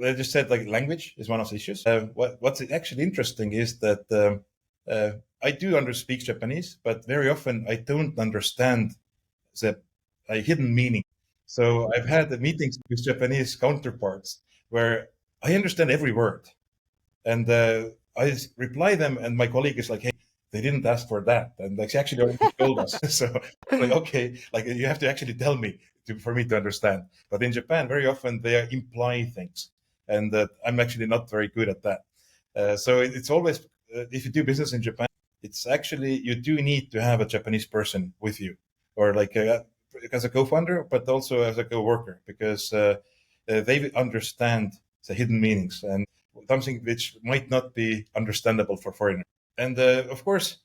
I just said like language is one of the issues. What's actually interesting is that I do speak Japanese, but very often I don't understand the hidden meaning. So I've had the meetings with Japanese counterparts where I understand every word, and I reply them, and my colleague is like, "Hey, they didn't ask for that," and like she actually already told us. So like, okay, like you have to actually tell me for me to understand. But in Japan, very often they imply things, and I'm actually not very good at that. So it's always if you do business in Japan, it's actually you do need to have a Japanese person with you, or like as a co-founder, but also as a co-worker, because they understand the hidden meanings and something which might not be understandable for foreigners. And of course,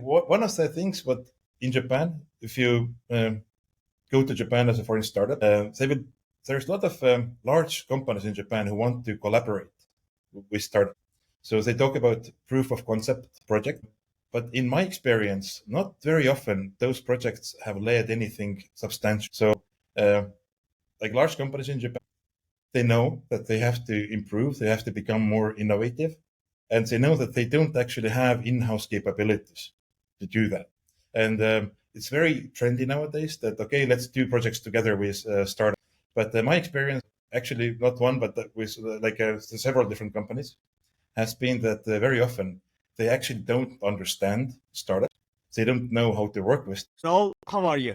one of the things, what in Japan, if you go to Japan as a foreign startup, there's a lot of large companies in Japan who want to collaborate with startups. So they talk about proof of concept project. But in my experience, not very often those projects have led anything substantial. So, like large companies in Japan, they know that they have to improve, they have to become more innovative, and they know that they don't actually have in-house capabilities to do that. And it's very trendy nowadays that, okay, let's do projects together with startups. But my experience, actually not one, but with several different companies, has been that very often they actually don't understand startups. They don't know how to work with. So, how are you?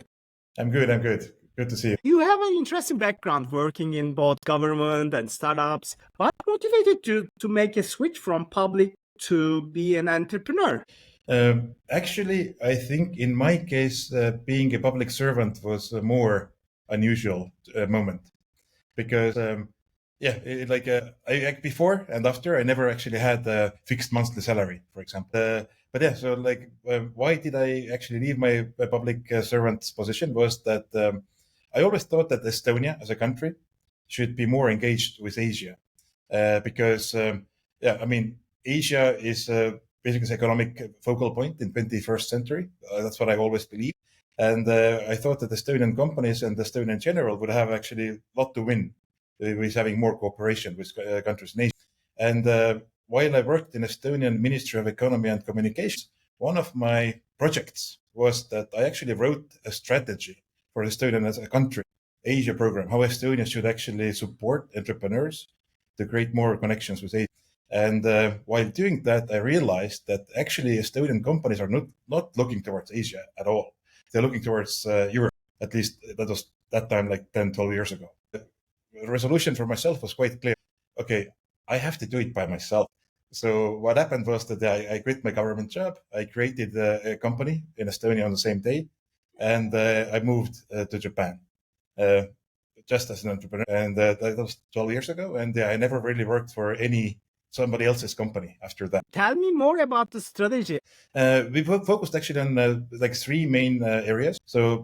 I'm good. I'm good. Good to see you. You have an interesting background working in both government and startups. What motivated you to make a switch from public to be an entrepreneur? Actually, I think in my case, being a public servant was a more unusual moment because, before and after, I never actually had a fixed monthly salary, for example. But yeah, so why did I actually leave my public servant's position was that I always thought that Estonia as a country should be more engaged with Asia because, I mean, Asia is basically the economic focal point in 21st century. That's what I always believed. And I thought that Estonian companies and Estonia in general would have actually a lot to win with having more cooperation with countries in Asia. And while I worked in Estonian Ministry of Economy and Communications, one of my projects was that I actually wrote a strategy for Estonia as a country, Asia program, how Estonia should actually support entrepreneurs to create more connections with Asia. And while doing that, I realized that actually Estonian companies are not looking towards Asia at all. They're looking towards Europe. At least that was that time, like 10, 12 years ago. The resolution for myself was quite clear. Okay, I have to do it by myself. So what happened was that I quit my government job. I created a company in Estonia on the same day, and I moved to Japan. Just as an entrepreneur, and that was 12 years ago. And I never really worked for somebody else's company after that. Tell me more about the strategy. We focused actually on three main areas. So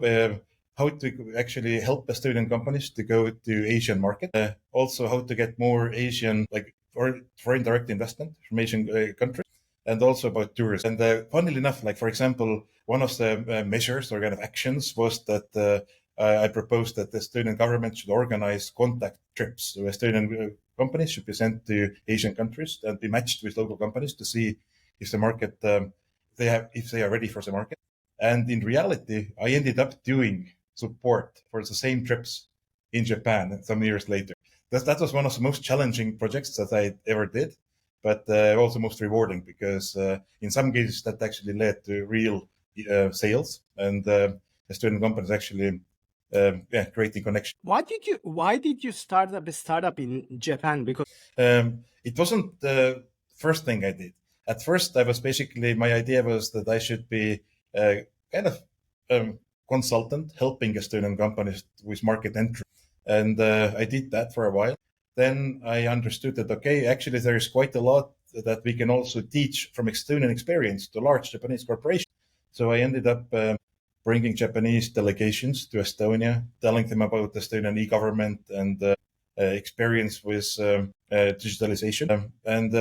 how to actually help Estonian companies to go to Asian market. Also how to get more Asian, foreign direct investment from Asian countries. And also about tourism. And funnily enough, like for example, one of the measures or kind of actions was that I proposed that the Estonian government should organize contact trips. So Estonian companies should be sent to Asian countries and be matched with local companies to see if the market if they are ready for the market. And in reality, I ended up doing support for the same trips in Japan some years later. That was one of the most challenging projects that I ever did, but also most rewarding because in some cases that actually led to real sales and Estonian companies actually creating connection. Why did you start up a startup in Japan? Because it wasn't the first thing I did. At first, my idea was that I should be kind of consultant, helping Estonian companies with market entry. And I did that for a while. Then I understood that, okay, actually there is quite a lot that we can also teach from Estonian experience to large Japanese corporations. So I ended up bringing Japanese delegations to Estonia, telling them about Estonian e-government and experience with digitalization. And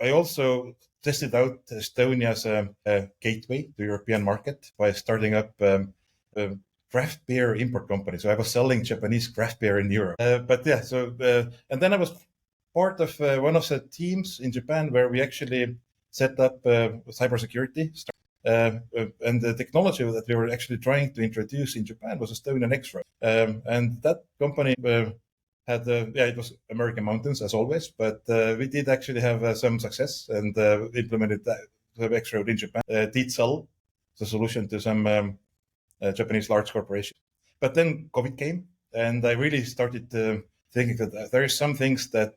I also tested out Estonia as a gateway to European market by starting up craft beer import company. So I was selling Japanese craft beer in Europe. And then I was part of one of the teams in Japan where we actually set up cybersecurity. And the technology that we were actually trying to introduce in Japan was Estonian X-ray. And that company had, it was American Mountains as always, but we did actually have some success and implemented that X-ray in Japan. Did sell the solution to some Japanese large corporations. But then COVID came, and I really started thinking that there are some things that,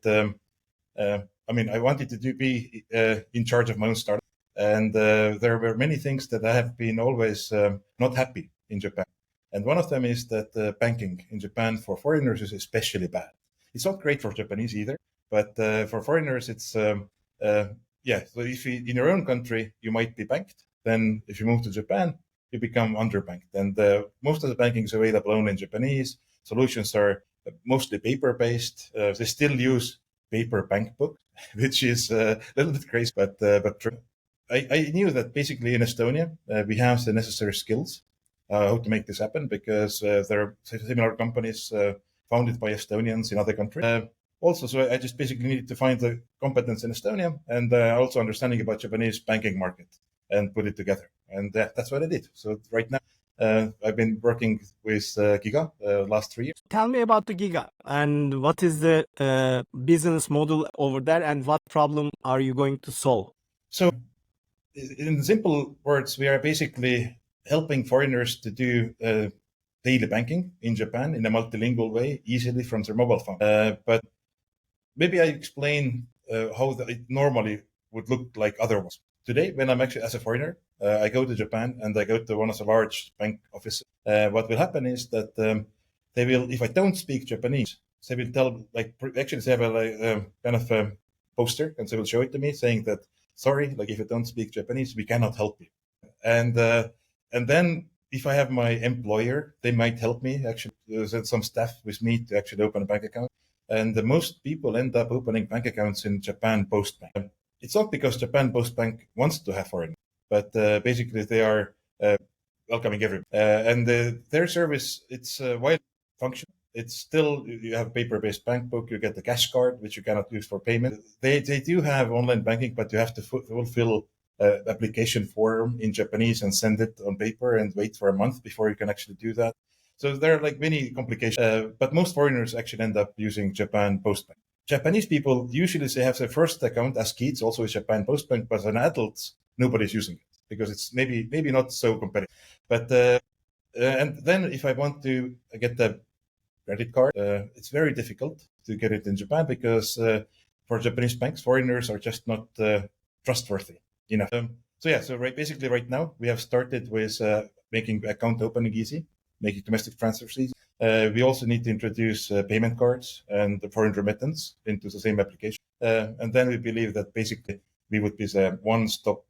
I wanted to be in charge of my own startup. And there were many things that I have been always not happy in Japan. And one of them is that banking in Japan for foreigners is especially bad. It's not great for Japanese either, but for foreigners, it's, so if you, in your own country, you might be banked. Then if you move to Japan, you become underbanked. And most of the banking is available only in Japanese. Solutions are mostly paper-based. They still use paper bank book, which is a little bit crazy, but true. I knew that basically in Estonia, we have the necessary skills how to make this happen because there are similar companies founded by Estonians in other countries. Also, so I just basically needed to find the competence in Estonia and also understanding about Japanese banking market and put it together. And that's what I did. So right now, I've been working with Giga last 3 years. Tell me about the Giga and what is the business model over there and what problem are you going to solve? So in simple words, we are basically helping foreigners to do daily banking in Japan in a multilingual way, easily from their mobile phone. But maybe I explain how it normally would look like otherwise. Today, when I'm actually as a foreigner, I go to Japan and I go to one of the large bank offices. What will happen is that they will, if I don't speak Japanese, they will tell, actually they have a kind of a poster and they will show it to me saying that, sorry, if you don't speak Japanese, we cannot help you. And then if I have my employer, they might help me actually send some staff with me to actually open a bank account. And the most people end up opening bank accounts in Japan Post Bank. It's not because Japan Post Bank wants to have foreigners, but basically they are welcoming everyone. And their service, it's while function. It's still, you have paper-based bank book, you get the cash card, which you cannot use for payment. They do have online banking, but you have to fulfill application form in Japanese and send it on paper and wait for a month before you can actually do that. So there are many complications, but most foreigners actually end up using Japan Post Bank. Japanese people usually they have their first account as kids also with Japan Post Bank, but as adults, nobody's using it because it's maybe not so competitive. But and then if I want to get the credit card, it's very difficult to get it in Japan because for Japanese banks, foreigners are just not trustworthy enough. Basically right now we have started with making account opening easy, making domestic transfers easy. We also need to introduce payment cards and the foreign remittance into the same application. And then we believe that basically we would be the one-stop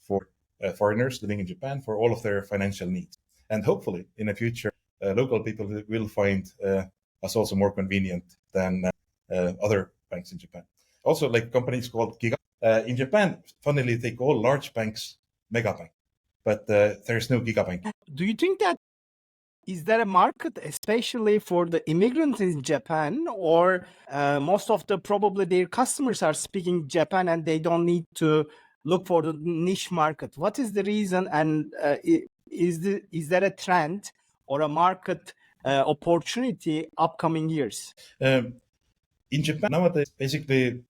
for foreigners living in Japan for all of their financial needs. And hopefully in the future, local people will find us also more convenient than other banks in Japan. Also, companies called Giga. In Japan, funnily, they call large banks mega bank, but there's no Giga bank. Do you think that is there a market, especially for the immigrants in Japan, or most of probably their customers are speaking Japan and they don't need to look for the niche market? What is the reason, and is there a trend or a market opportunity upcoming years? In Japan nowadays, basically,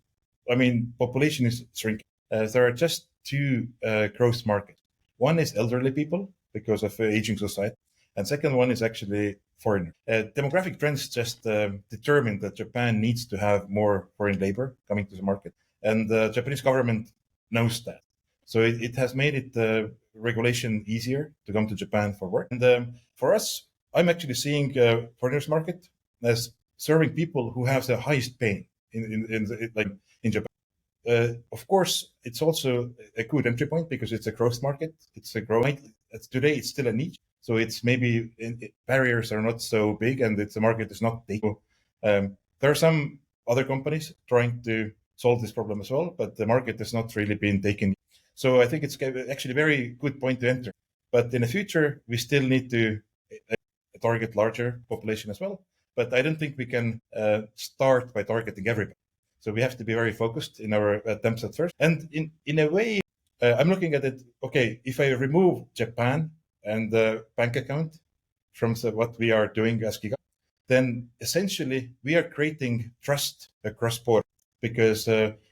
population is shrinking. There are just two growth markets. One is elderly people because of aging society. And second one is actually foreign. Demographic trends just determine that Japan needs to have more foreign labor coming to the market. And the Japanese government knows that. So it has made it regulation easier to come to Japan for work. And for us, I'm actually seeing foreigners market as serving people who have the highest pay in Japan. Of course, it's also a good entry point because it's a growth market. It's a growing. Today, it's still a niche. So it's maybe barriers are not so big and the market is not big. There are some other companies trying to solve this problem as well, but the market has not really been taken. So I think it's actually a very good point to enter. But in the future, we still need to target larger population as well. But I don't think we can start by targeting everybody. So we have to be very focused in our attempts at first. And in a way, I'm looking at it, okay, if I remove Japan and the bank account from what we are doing as Giga, then essentially we are creating trust across border, because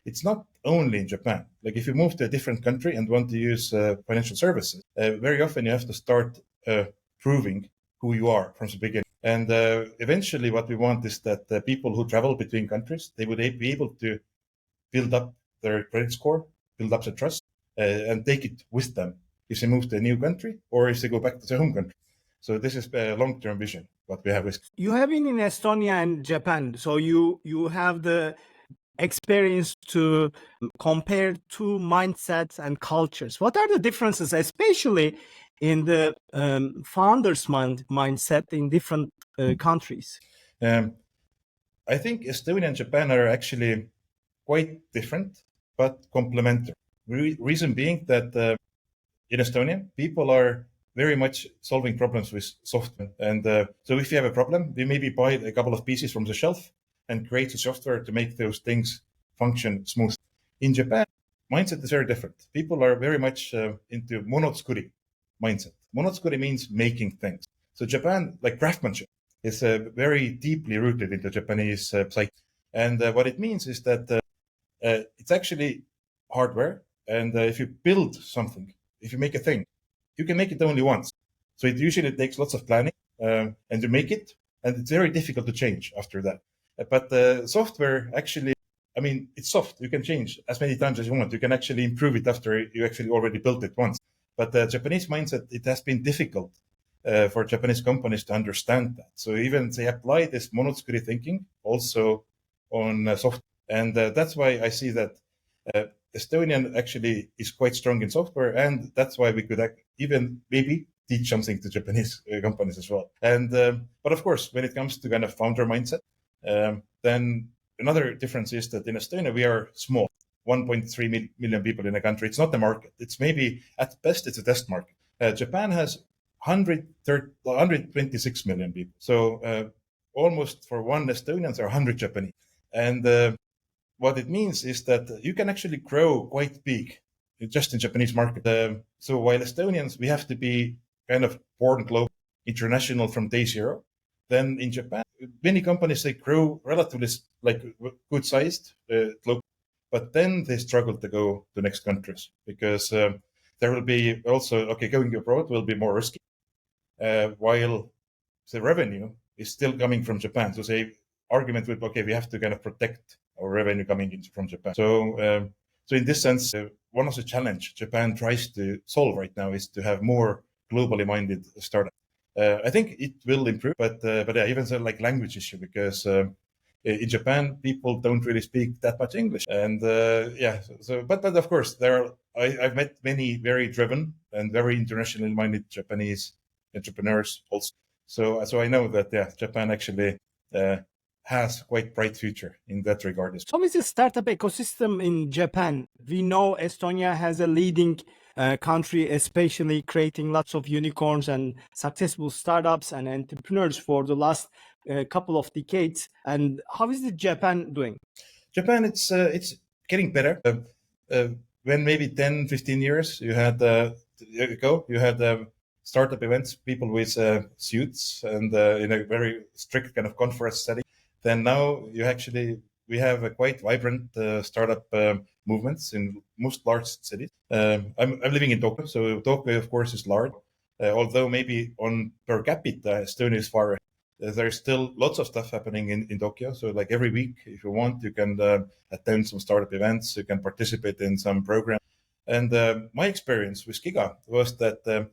it's not only in Japan. Like if you move to a different country and want to use financial services, very often you have to start proving who you are from the beginning. And eventually what we want is that people who travel between countries, they would be able to build up their credit score, build up the trust, and take it with them if they move to a new country or if they go back to their home country. So this is a long-term vision, what we have with. You have been in Estonia and Japan, so you have the experience to compare two mindsets and cultures. What are the differences, especially in the founders' mindset in different countries? I think Estonia and Japan are actually quite different, but complementary. Reason being that in Estonia, people are very much solving problems with software. And so if you have a problem, we maybe buy a couple of pieces from the shelf and create the software to make those things function smooth. In Japan, mindset is very different. People are very much into monotsukuri mindset. Monotsukuri means making things. So Japan, like craftsmanship, is very deeply rooted into Japanese psyche. And what it means is that it's actually hardware. And if you build something, if you make a thing, you can make it only once. So it usually takes lots of planning and you make it, and it's very difficult to change after that. But the software actually, I mean, it's soft. You can change as many times as you want. You can actually improve it after you actually already built it once. But the Japanese mindset, it has been difficult for Japanese companies to understand that. So even they apply this monotsukuri thinking also on software. And that's why I see that Estonian actually is quite strong in software, and that's why we could even maybe teach something to Japanese companies as well. And but of course, when it comes to kind of founder mindset, then another difference is that in Estonia we are small, 1.3 million people in a country. It's not the market. It's maybe at best it's a test market. Japan has 126 million people, so almost for one Estonians are 100 Japanese, and what it means is that you can actually grow quite big just in Japanese market. So while Estonians, we have to be kind of born global, international from day zero. Then in Japan, many companies, they grow relatively like good sized, but then they struggle to go to next countries because there will be also, okay, going abroad will be more risky, while the revenue is still coming from Japan. So say argument with, okay, we have to kind of protect our revenue coming in from Japan. So, so in this sense, one of the challenge Japan tries to solve right now is to have more globally minded startups. I think it will improve, but yeah, even so, like language issue, because in Japan people don't really speak that much English, and yeah. So, but of course, I've met many very driven and very internationally minded Japanese entrepreneurs also. So I know that yeah, Japan actually has quite bright future in that regard. So is the startup ecosystem in Japan? We know Estonia has a leading country, especially creating lots of unicorns and successful startups and entrepreneurs for the last couple of decades. And how is the Japan doing? Japan, it's getting better. When maybe 10, 15 years you had ago, you had startup events, people with suits and in a very strict kind of conference setting. Then now we have a quite vibrant startup movements in most large cities. I'm living in Tokyo, so Tokyo of course is large. Although maybe on per capita Estonia is far. There's still lots of stuff happening in Tokyo. So like every week, if you want, you can attend some startup events. You can participate in some programs. And my experience with Giga was that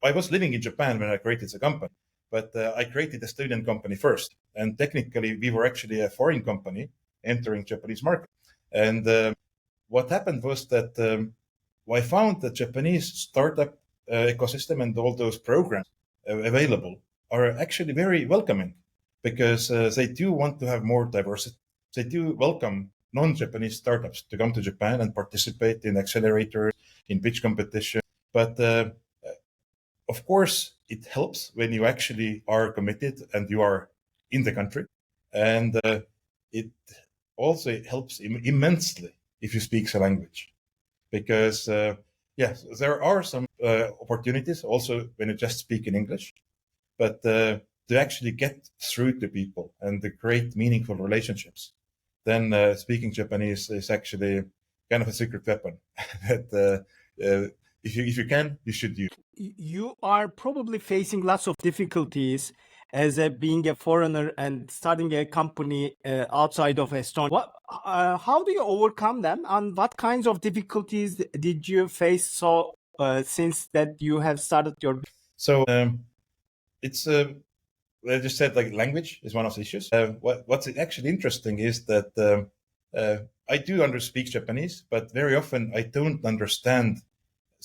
I was living in Japan when I created the company. But I created a Estonian company first, and technically we were actually a foreign company entering Japanese market. And what happened was that I found the Japanese startup ecosystem and all those programs available are actually very welcoming, because they do want to have more diversity. They do welcome non-Japanese startups to come to Japan and participate in accelerators, in pitch competition. But of course, it helps when you actually are committed and you are in the country. And it also helps immensely if you speak the language. Because, yes, there are some opportunities also when you just speak in English. But to actually get through to people and to create meaningful relationships, then speaking Japanese is actually kind of a secret weapon that if you can, you should use. You are probably facing lots of difficulties as being a foreigner and starting a company outside of Estonia. How do you overcome them, and what kinds of difficulties did you face since that you have started your? So it's I just said like language is one of the issues. What's actually interesting is that I do speak Japanese, but very often I don't understand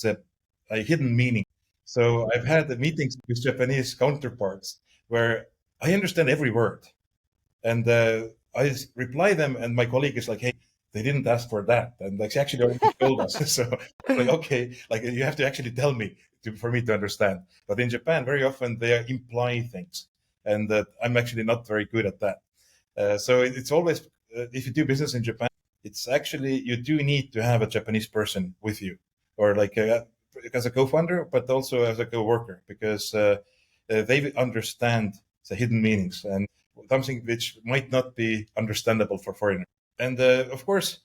the hidden meaning. So I've had the meetings with Japanese counterparts where I understand every word, and I reply them, and my colleague is like, "Hey, they didn't ask for that," and like she actually already told us. So like, okay, like you have to actually tell me for me to understand. But in Japan, very often they imply things, and I'm actually not very good at that. So it's always if you do business in Japan, it's actually you do need to have a Japanese person with you, or like as a co-founder, but also as a co-worker, because they understand the hidden meanings and something which might not be understandable for foreigners. And of course,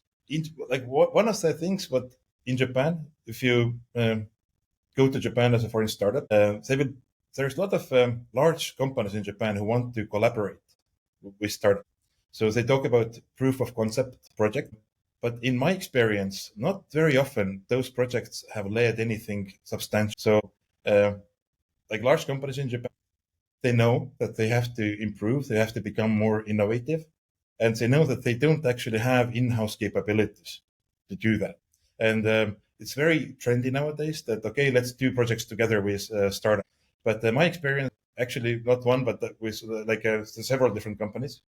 one of the things, but in Japan, if you go to Japan as a foreign startup, there's a lot of large companies in Japan who want to collaborate with startups. So they talk about proof of concept project. But in my experience, not very often those projects have led anything substantial. So like large companies in Japan, they know that they have to improve, they have to become more innovative, and they know that they don't actually have in-house capabilities to do that. And it's very trendy nowadays that, okay, let's do projects together with startups. But my experience, actually not one, but with several different companies,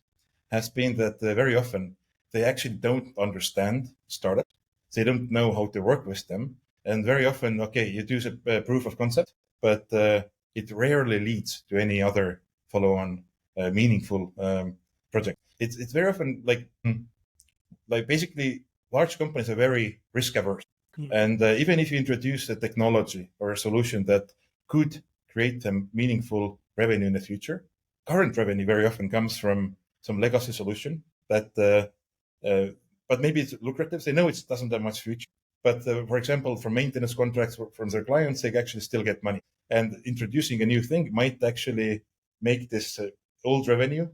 has been that very often they actually don't understand startups. They don't know how to work with them. And very often, okay, you do a proof of concept, but it rarely leads to any other follow-on meaningful project. It's very often like basically large companies are very risk averse. And even if you introduce a technology or a solution that could create them meaningful revenue in the future, current revenue very often comes from some legacy solution that, but maybe it's lucrative. They know it doesn't have much future. But for example, for maintenance contracts from their clients, they actually still get money. And introducing a new thing might actually make this old revenue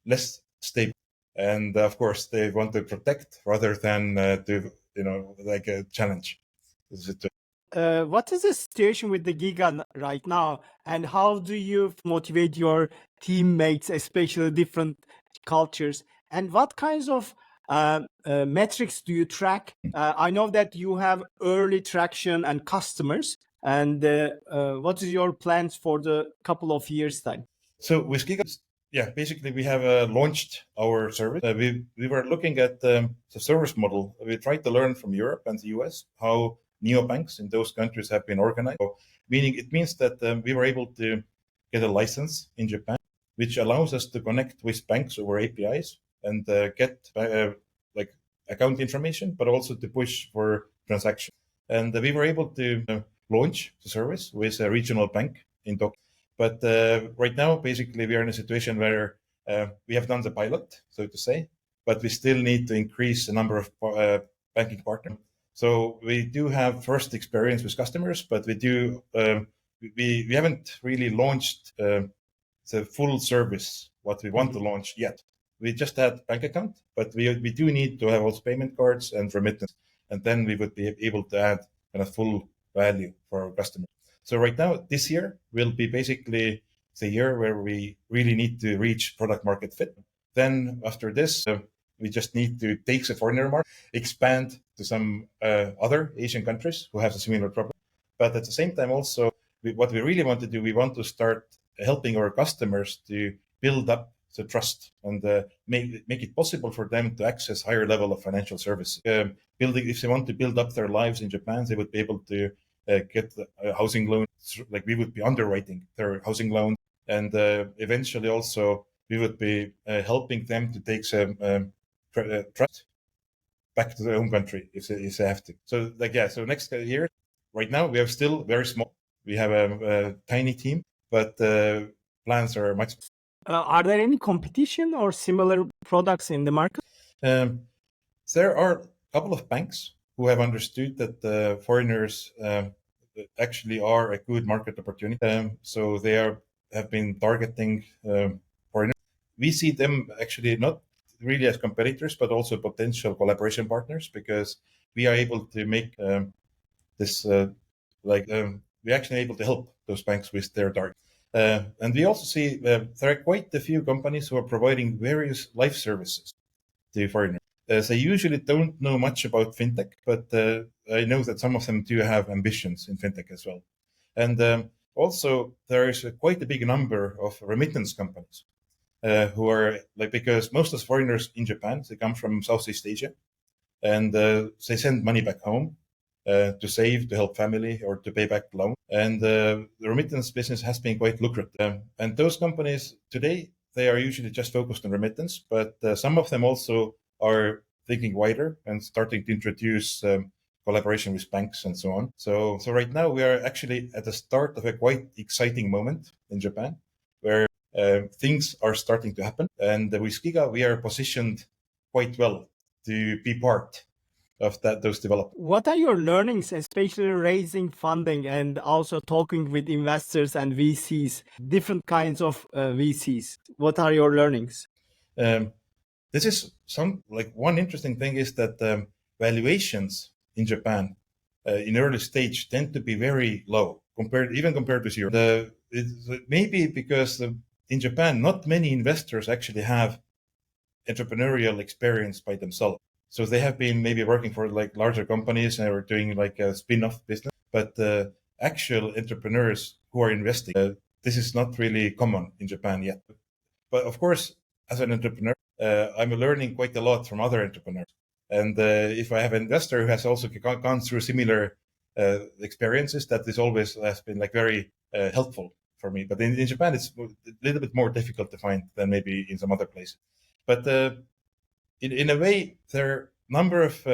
less stable. And of course, they want to protect rather than to, like a challenge. What is the situation with the Giga right now, and how do you motivate your teammates, especially different cultures? And what kinds of metrics do you track? I know that you have early traction and customers, and what is your plans for the couple of years time? So with Giga, yeah, basically we have launched our service. We were looking at the service model. We tried to learn from Europe and the US how neobanks in those countries have been organized. So, meaning it means that we were able to get a license in Japan, which allows us to connect with banks over APIs and get like account information, but also to push for transactions. And we were able to launch the service with a regional bank in Tokyo. But right now, basically, we are in a situation where we have done the pilot, so to say, but we still need to increase the number of banking partners. So we do have first experience with customers, but we haven't really launched the full service what we want to launch yet. We just had bank account, but we do need to have also payment cards and remittance, and then we would be able to add kind of full value for our customers. So right now, this year will be basically the year where we really need to reach product market fit. Then after this, we just need to take the foreigner market, expand to some other Asian countries who have a similar problem. But at the same time, also, what we really want to do, we want to start helping our customers to build up the trust and make it possible for them to access higher level of financial services. If they want to build up their lives in Japan, they would be able to get a housing loan. Like we would be underwriting their housing loan, and eventually also we would be helping them to take some trust back to their home country if they have to. So so next year, right now we are still very small. We have a tiny team, but plans are much. Are there any competition or similar products in the market? There are a couple of banks who have understood that foreigners actually are a good market opportunity. So they have been targeting foreigners. We see them actually not really as competitors, but also potential collaboration partners, because we are able to make this we're actually able to help those banks with their target. And we also see there are quite a few companies who are providing various life services to foreigners. They usually don't know much about fintech, but I know that some of them do have ambitions in fintech as well. And also, there is quite a big number of remittance companies who are because most of the foreigners in Japan, they come from Southeast Asia, and they send money back home to save, to help family, or to pay back loan. And the remittance business has been quite lucrative. And those companies today, they are usually just focused on remittance, but some of them also are thinking wider and starting to introduce collaboration with banks and so on. So right now we are actually at the start of a quite exciting moment in Japan, where things are starting to happen. And with Giga, we are positioned quite well to be part of those developments. What are your learnings, especially raising funding and also talking with investors and VCs, different kinds of VCs? What are your learnings? This is one interesting thing is that valuations in Japan in early stage tend to be very low compared to Europe. Maybe because in Japan, not many investors actually have entrepreneurial experience by themselves. So they have been maybe working for larger companies or doing a spin-off business, but actual entrepreneurs who are investing, this is not really common in Japan yet. But of course, as an entrepreneur, I'm learning quite a lot from other entrepreneurs. And if I have an investor who has also gone through similar experiences, that this always has been very helpful for me. But in Japan, it's a little bit more difficult to find than maybe in some other places. But in a way, their number of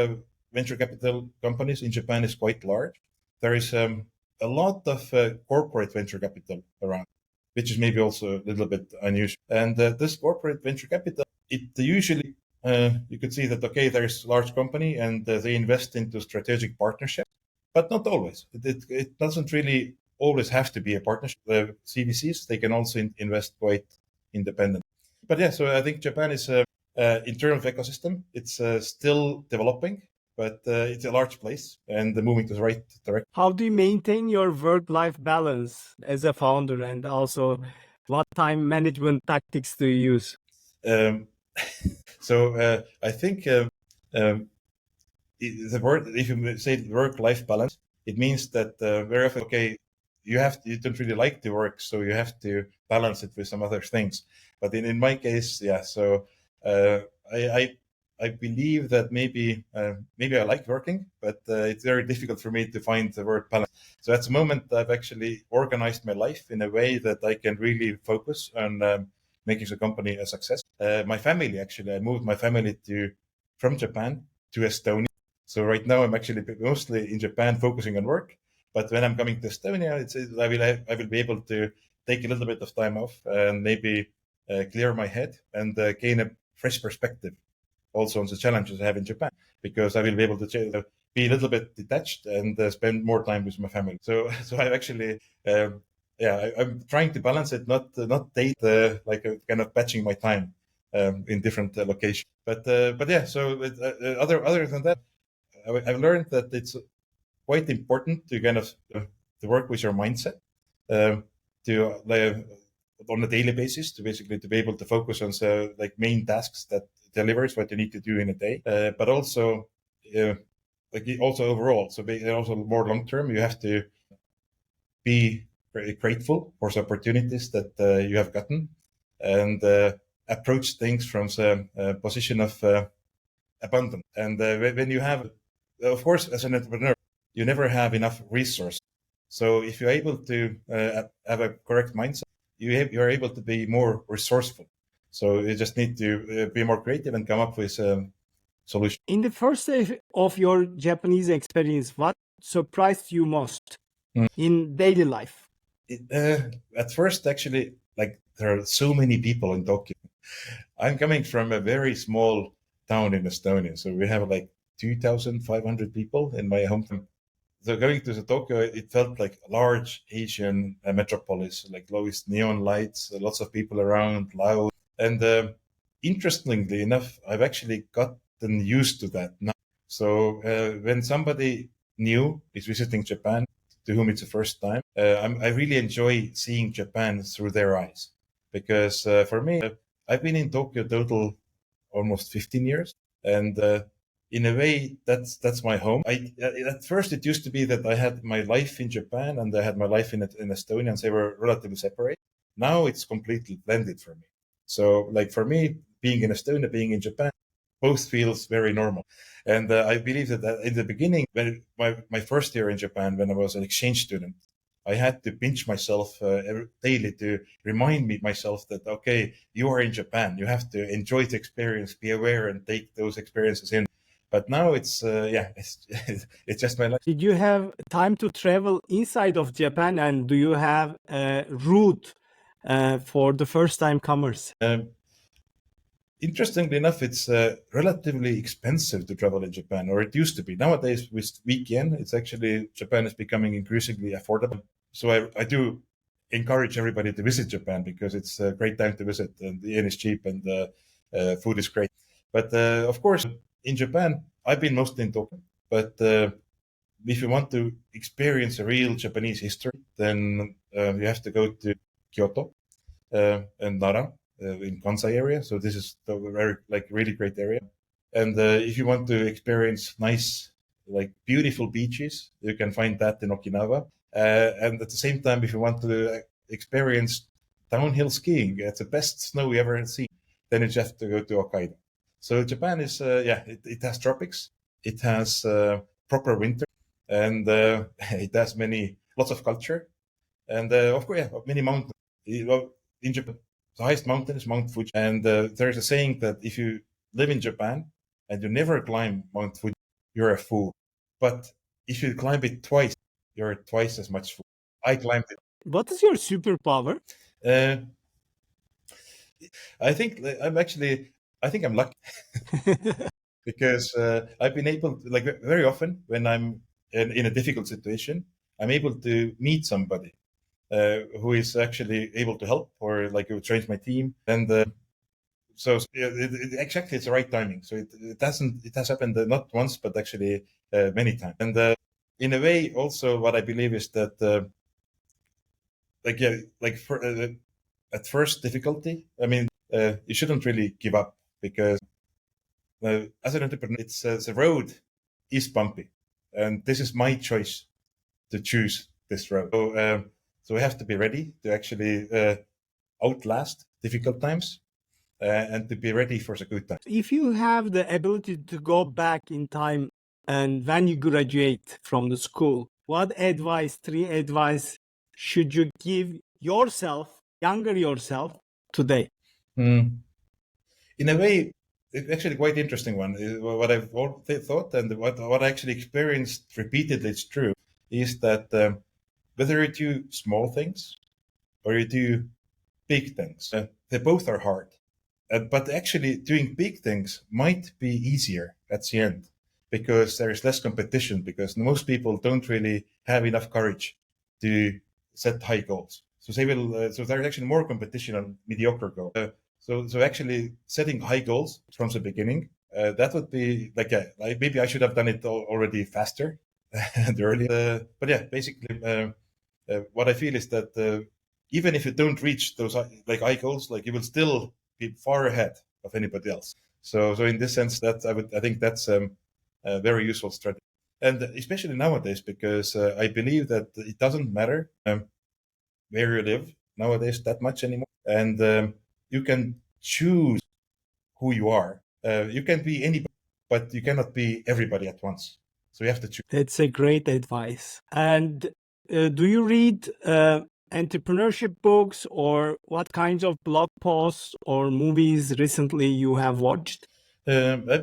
venture capital companies in Japan is quite large. There is a lot of corporate venture capital around, which is maybe also a little bit unusual. And this corporate venture capital, it usually, you could see that, okay, there's a large company and they invest into strategic partnership, but not always. It doesn't really always have to be a partnership. The CVCs, they can also invest quite independent. But yeah, so I think Japan is, in terms of ecosystem, it's still developing, but it's a large place and moving to the right direction. How do you maintain your work-life balance as a founder, and also what time management tactics do you use? So I think the word, if you say work-life balance, it means that very often, okay, you don't really like to work, so you have to balance it with some other things. But in my case, yeah. So I believe that maybe I like working, but it's very difficult for me to find the word balance. So at the moment, I've actually organized my life in a way that I can really focus on making the company a success. My family, actually, I moved my family from Japan to Estonia. So right now I'm actually mostly in Japan focusing on work. But when I'm coming to Estonia, I will be able to take a little bit of time off and maybe clear my head and gain a fresh perspective also on the challenges I have in Japan, because I will be able to be a little bit detached and spend more time with my family. So I've actually, I'm trying to balance it, not date kind of patching my time in different locations. But yeah, so other than that, I've learned that it's quite important to kind of to work with your mindset on a daily basis to basically to be able to focus on main tasks that delivers what you need to do in a day, but also also overall. So also more long term, you have to be very grateful for the opportunities that you have gotten, and approach things from the position of abundance. And when you have, of course, as an entrepreneur, you never have enough resource So if you're able to have a correct mindset, you're able to be more resourceful. So you just need to be more creative and come up with solutions. In the first day of your Japanese experience, what surprised you most Mm. in daily life? At first, actually, like there are so many people in Tokyo. I'm coming from a very small town in Estonia, so we have like 2,500 people in my hometown. So going to the Tokyo, it felt like a large Asian metropolis, like with neon lights, lots of people around, loud. And interestingly enough, I've actually gotten used to that now. So when somebody new is visiting Japan, to whom it's the first time, I really enjoy seeing Japan through their eyes. Because for me, I've been in Tokyo total almost 15 years. And in a way, that's my home. At first it used to be that I had my life in Japan and I had my life in Estonia, and they were relatively separate. Now it's completely blended for me. So, like for me, being in Estonia, being in Japan, both feels very normal. And I believe that in the beginning, when my first year in Japan, when I was an exchange student, I had to pinch myself daily to remind myself that, okay, you are in Japan. You have to enjoy the experience, be aware, and take those experiences in. But now it's just my life. Did you have time to travel inside of Japan, and do you have a route for the first time comers? Interestingly enough, it's relatively expensive to travel in Japan, or it used to be. Nowadays, with weekend, it's actually Japan is becoming increasingly affordable. So I do encourage everybody to visit Japan because it's a great time to visit, and the yen is cheap and the food is great. But of course, in Japan, I've been mostly in Tokyo. But if you want to experience a real Japanese history, then you have to go to Kyoto and Nara in Kansai area. So this is a very like really great area. And if you want to experience nice, like beautiful beaches, you can find that in Okinawa. And at the same time, if you want to experience downhill skiing, it's the best snow you ever seen, then you just have to go to Hokkaido. So Japan is, it has tropics, it has proper winter, and it has lots of culture, and of course, yeah, many mountains. In Japan, the highest mountain is Mount Fuji, and there's a saying that if you live in Japan and you never climb Mount Fuji, you're a fool. But if you climb it twice, you're twice as much fool. I climbed it. What is your superpower? Uh, I think I think I'm lucky because I've been able to, like very often when I'm in a difficult situation, I'm able to meet somebody who is actually able to help or like who trains my team. And so exactly, it's the right timing. So it has happened not once, but actually many times. And in a way, also what I believe is that like yeah, like for, at first difficulty, I mean, you shouldn't really give up because as an entrepreneur, it's the road is bumpy, and this is my choice to choose this road. So we have to be ready to actually outlast difficult times and to be ready for the good times. If you have the ability to go back in time and when you graduate from the school, what advice, three advice should you give yourself, younger yourself, today? Mm. In a way, it's actually quite interesting one. What I've thought and what I actually experienced repeatedly, it's true, is that whether you do small things or you do big things, they both are hard. But actually, doing big things might be easier at the end because there is less competition. Because most people don't really have enough courage to set high goals. So they will. So there's actually more competition on mediocre goals. So actually, setting high goals from the beginning, that would be like maybe I should have done it already faster and earlier. But yeah, basically, what I feel is that even if you don't reach those like high goals, like you will still be far ahead of anybody else. So in this sense, that I think that's a very useful strategy, and especially nowadays because I believe that it doesn't matter where you live nowadays that much anymore, and you can choose who you are. You can be anybody, but you cannot be everybody at once. So you have to choose. That's a great advice. And do you read entrepreneurship books, or what kinds of blog posts or movies recently you have watched? I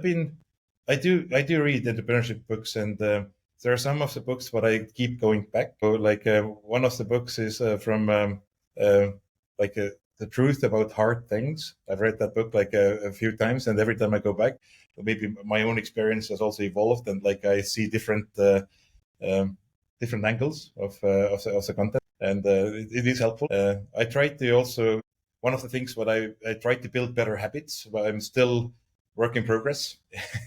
do read entrepreneurship books, and there are some of the books that I keep going back. So, like one of the books is from like The Truth About Hard Things. I've read that book like a few times, and every time I go back, maybe my own experience has also evolved, and like I see different different angles of the content, and it is helpful. I try to also one of the things what I try to build better habits, but I'm still work in progress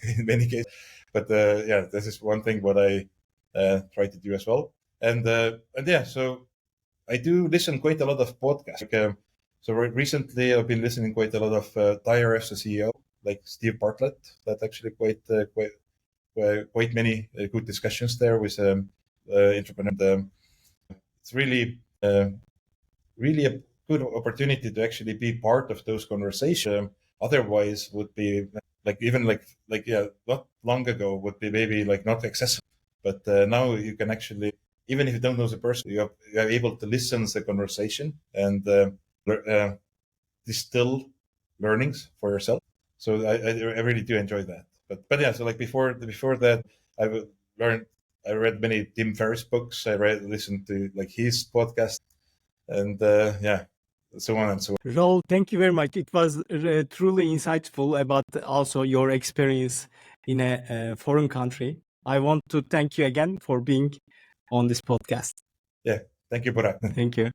in many cases. But yeah, this is one thing what I try to do as well. And yeah, so I do listen quite a lot of podcasts. Like, recently I've been listening quite a lot of Tire as the CEO, like Steve Bartlett. That actually quite many good discussions there with entrepreneurs. And, it's really a good opportunity to actually be part of those conversations. Otherwise, would be like even like yeah, not long ago would be maybe like not accessible. But now you can actually, even if you don't know the person, you are able to listen to the conversation and distill learnings for yourself. So I really do enjoy that. But yeah, so like before that, I would learn. I read many Tim Ferriss books. Listened to like his podcast, and yeah, so on and so on. Raul, thank you very much. It was truly insightful about also your experience in a foreign country. I want to thank you again for being on this podcast. Yeah, thank you, Burak. Thank you.